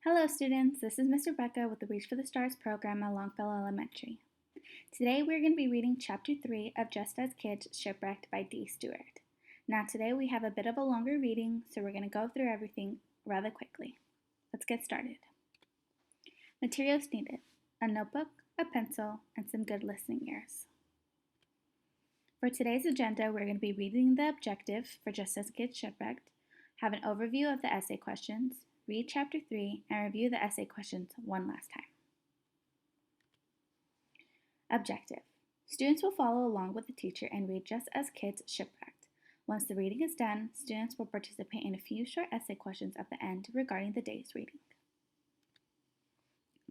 Hello students, this is Miss Rebecca with the Reach for the Stars program at Longfellow Elementary. Today we're going to be reading Chapter 3 of Just as Kids Shipwrecked by Dee Stewart. Now today we have a bit of a longer reading, so we're going to go through everything rather quickly. Let's get started. Materials needed: a notebook, a pencil, and some good listening ears. For today's agenda, we're going to be reading the objective for Just as Kids Shipwrecked, have an overview of the essay questions, read Chapter 3, and review the essay questions one last time. Objective: students will follow along with the teacher and read Just as Kids Shipwrecked. Once the reading is done, students will participate in a few short essay questions at the end regarding the day's reading.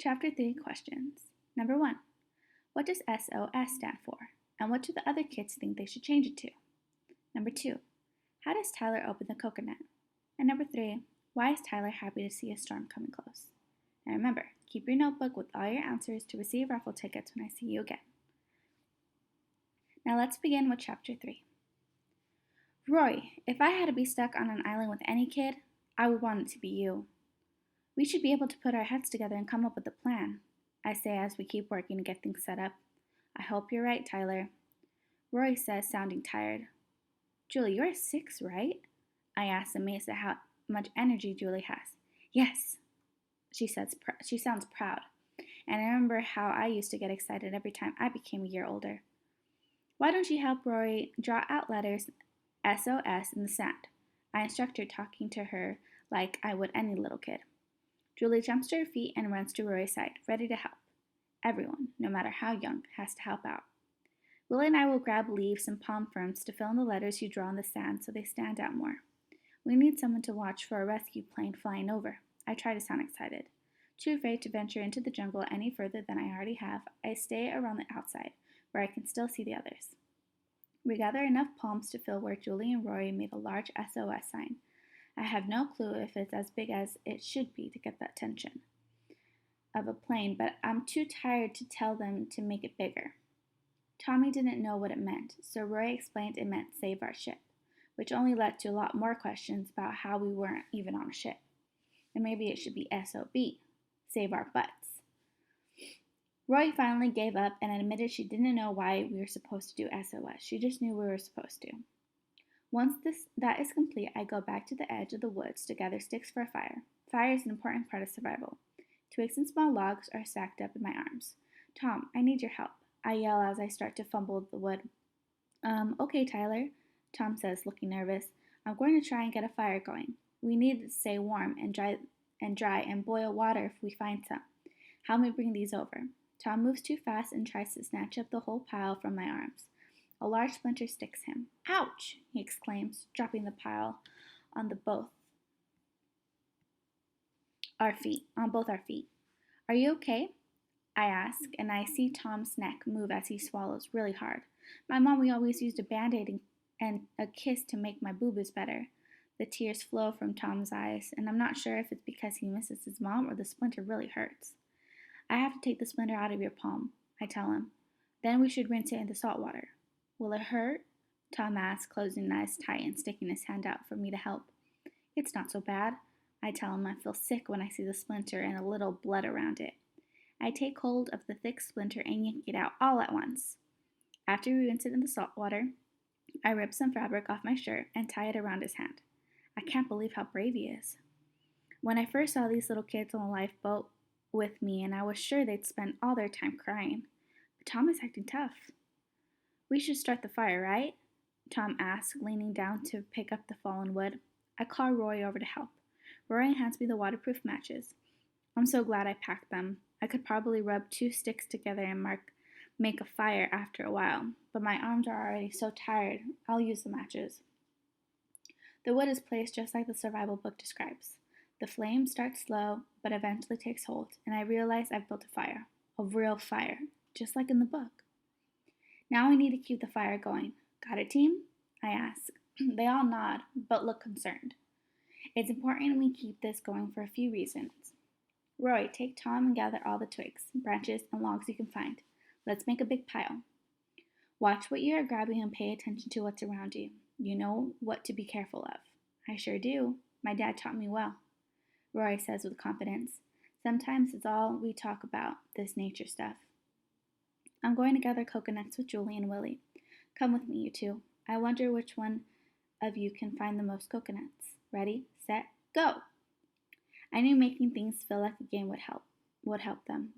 Chapter 3 questions. Number 1. What does SOS stand for? And what do the other kids think they should change it to? Number 2. How does Tyler open the coconut? And number 3. Why is Tyler happy to see a storm coming close? And remember, keep your notebook with all your answers to receive raffle tickets when I see you again. Now let's begin with Chapter 3. Roy, if I had to be stuck on an island with any kid, I would want it to be you. We should be able to put our heads together and come up with a plan, I say as we keep working to get things set up. I hope you're right, Tyler. Roy says, sounding tired. Julie, you're 6, right? I ask, amazed at how much energy Julie has. Yes, she sounds proud. And I remember how I used to get excited every time I became a year older. Why don't you help Roy draw out letters SOS in the sand? I instruct her, talking to her like I would any little kid. Julie jumps to her feet and runs to Roy's side, ready to help. Everyone, no matter how young, has to help out. Willie and I will grab leaves and palm ferns to fill in the letters you draw in the sand so they stand out more. We need someone to watch for a rescue plane flying over. I try to sound excited. Too afraid to venture into the jungle any further than I already have, I stay around the outside, where I can still see the others. We gather enough palms to fill where Julie and Rory made a large SOS sign. I have no clue if it's as big as it should be to get the attention of a plane, but I'm too tired to tell them to make it bigger. Tommy didn't know what it meant, so Roy explained it meant save our ship, which only led to a lot more questions about how we weren't even on a ship. And maybe it should be SOB, save our butts. Roy finally gave up and admitted she didn't know why we were supposed to do SOS. She just knew we were supposed to. Once that is complete, I go back to the edge of the woods to gather sticks for a fire. Fire is an important part of survival. Twigs and small logs are stacked up in my arms. Tom, I need your help, I yell as I start to fumble the wood. Okay, Tyler, Tom says, looking nervous. I'm going to try and get a fire going. We need to stay warm and dry and boil water if we find some. Help me bring these over. Tom moves too fast and tries to snatch up the whole pile from my arms. A large splinter sticks him. Ouch! He exclaims, dropping the pile on both our feet. Are you okay? I ask, and I see Tom's neck move as he swallows really hard. My mom, we always used a Band-Aid and a kiss to make my boo-boos better. The tears flow from Tom's eyes, and I'm not sure if it's because he misses his mom or the splinter really hurts. I have to take the splinter out of your palm, I tell him. Then we should rinse it in the salt water. Will it hurt? Tom asks, closing his eyes tight and sticking his hand out for me to help. It's not so bad, I tell him. I feel sick when I see the splinter and a little blood around it. I take hold of the thick splinter and yank it out all at once. After we rinse it in the salt water, I rip some fabric off my shirt and tie it around his hand. I can't believe how brave he is. When I first saw these little kids on the lifeboat with me, and I was sure they'd spend all their time crying, but Tom is acting tough. We should start the fire, right? Tom asks, leaning down to pick up the fallen wood. I call Roy over to help. Roy hands me the waterproof matches. I'm so glad I packed them. I could probably rub 2 sticks together and make a fire after a while, but my arms are already so tired, I'll use the matches. The wood is placed just like the survival book describes. The flame starts slow, but eventually takes hold, and I realize I've built a fire. A real fire, just like in the book. Now we need to keep the fire going. Got it, team? I ask. They all nod, but look concerned. It's important we keep this going for a few reasons. Roy, take Tom and gather all the twigs, branches, and logs you can find. Let's make a big pile. Watch what you are grabbing and pay attention to what's around you. You know what to be careful of. I sure do. My dad taught me well. Rory says with confidence. Sometimes it's all we talk about, this nature stuff. I'm going to gather coconuts with Julie and Willie. Come with me, you two. I wonder which one of you can find the most coconuts. Ready, set, go! I knew making things feel like a game would help them.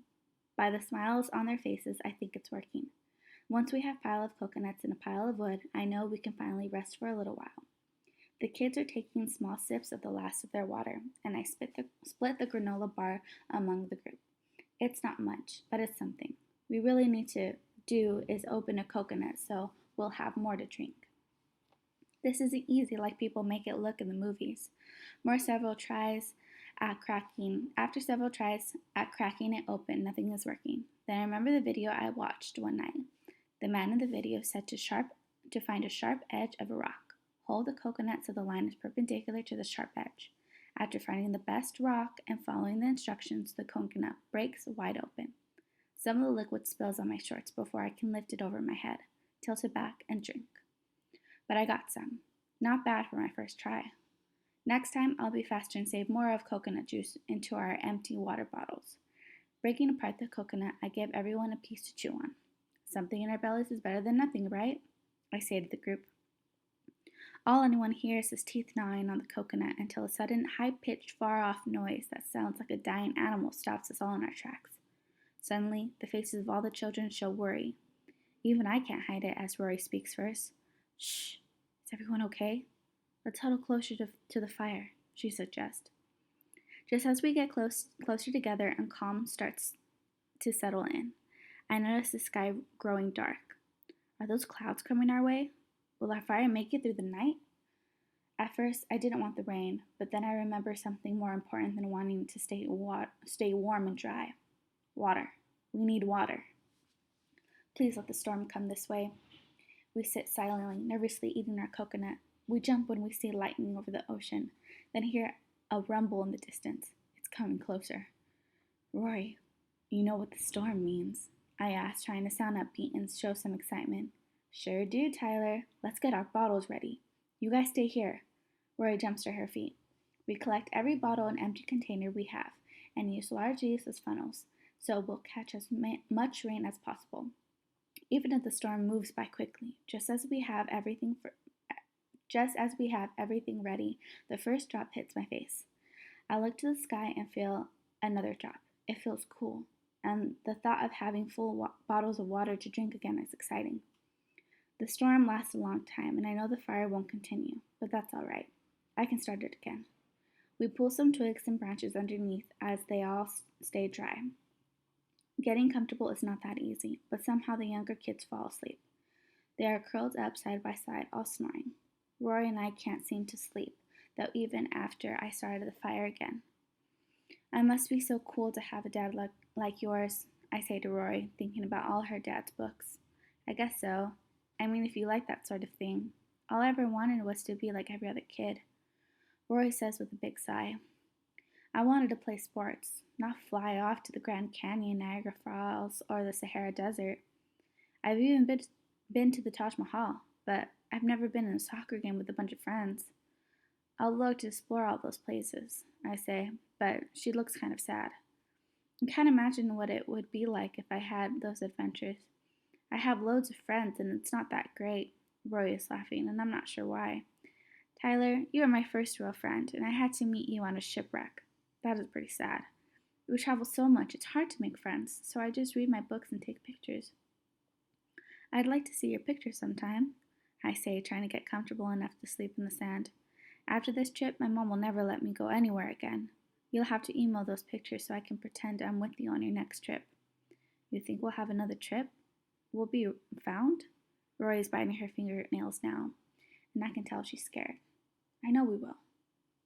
By the smiles on their faces, I think it's working. Once we have a pile of coconuts and a pile of wood, I know we can finally rest for a little while. The kids are taking small sips of the last of their water, and I split the granola bar among the group. It's not much, but it's something. We really need to do is open a coconut so we'll have more to drink. This isn't easy like people make it look in the movies. After several tries at cracking it open, nothing is working. Then I remember the video I watched one night. The man in the video said to find a sharp edge of a rock. Hold the coconut so the line is perpendicular to the sharp edge. After finding the best rock and following the instructions, the coconut breaks wide open. Some of the liquid spills on my shorts before I can lift it over my head, tilt it back, and drink. But I got some. Not bad for my first try. Next time, I'll be faster and save more of coconut juice into our empty water bottles. Breaking apart the coconut, I give everyone a piece to chew on. Something in our bellies is better than nothing, right? I say to the group. All anyone hears is teeth gnawing on the coconut until a sudden, high-pitched, far-off noise that sounds like a dying animal stops us all in our tracks. Suddenly, the faces of all the children show worry. Even I can't hide it as Rory speaks first. Shh, is everyone okay? Let's huddle closer to the fire, she suggests. Just as we get closer together and calm starts to settle in, I notice the sky growing dark. Are those clouds coming our way? Will our fire make it through the night? At first, I didn't want the rain, but then I remember something more important than wanting to stay warm and dry. Water. We need water. Please let the storm come this way. We sit silently, nervously eating our coconut. We jump when we see lightning over the ocean, then hear a rumble in the distance. It's coming closer. Rory, you know what the storm means? I ask, trying to sound upbeat and show some excitement. Sure do, Tyler. Let's get our bottles ready. You guys stay here. Rory jumps to her feet. We collect every bottle and empty container we have and use large leaves as funnels, so we'll catch as much rain as possible. Even if the storm moves by quickly, just as we have everything ready, the first drop hits my face. I look to the sky and feel another drop. It feels cool, and the thought of having full bottles of water to drink again is exciting. The storm lasts a long time, and I know the fire won't continue, but that's all right. I can start it again. We pull some twigs and branches underneath as they all stay dry. Getting comfortable is not that easy, but somehow the younger kids fall asleep. They are curled up side by side, all snoring. Rory and I can't seem to sleep, though even after I started the fire again. I must be so cool to have a dad like yours, I say to Rory, thinking about all her dad's books. I guess so. I mean, if you like that sort of thing. All I ever wanted was to be like every other kid. Rory says with a big sigh. I wanted to play sports, not fly off to the Grand Canyon, Niagara Falls, or the Sahara Desert. I've even been to the Taj Mahal, but I've never been in a soccer game with a bunch of friends. I'd love to explore all those places, I say, but she looks kind of sad. I can't imagine what it would be like if I had those adventures. I have loads of friends, and it's not that great. Rory is laughing, and I'm not sure why. Tyler, you are my first real friend, and I had to meet you on a shipwreck. That is pretty sad. We travel so much, it's hard to make friends, so I just read my books and take pictures. I'd like to see your pictures sometime, I say, trying to get comfortable enough to sleep in the sand. After this trip, my mom will never let me go anywhere again. You'll have to email those pictures so I can pretend I'm with you on your next trip. You think we'll have another trip? We'll be found? Rory is biting her fingernails now, and I can tell she's scared. I know we will.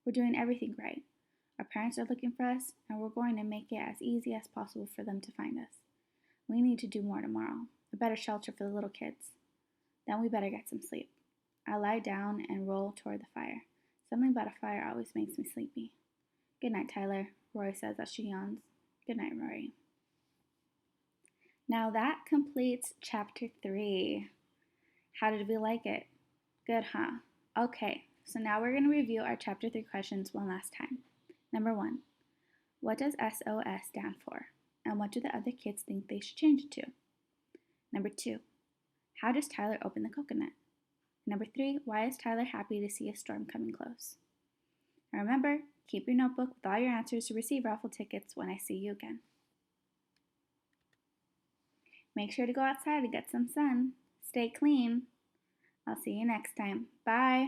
We're doing everything right. Our parents are looking for us, and we're going to make it as easy as possible for them to find us. We need to do more tomorrow, a better shelter for the little kids. Then we better get some sleep. I lie down and roll toward the fire. Something about a fire always makes me sleepy. Good night, Tyler, Rory says as she yawns. Good night, Rory. Now that completes chapter 3. How did we like it? Good, huh? Okay, so now we're going to review our chapter 3 questions one last time. Number 1. What does SOS stand for? And what do the other kids think they should change it to? Number 2. How does Tyler open the coconut? Number 3. Why is Tyler happy to see a storm coming close? And remember, keep your notebook with all your answers to receive raffle tickets when I see you again. Make sure to go outside and get some sun. Stay clean. I'll see you next time. Bye.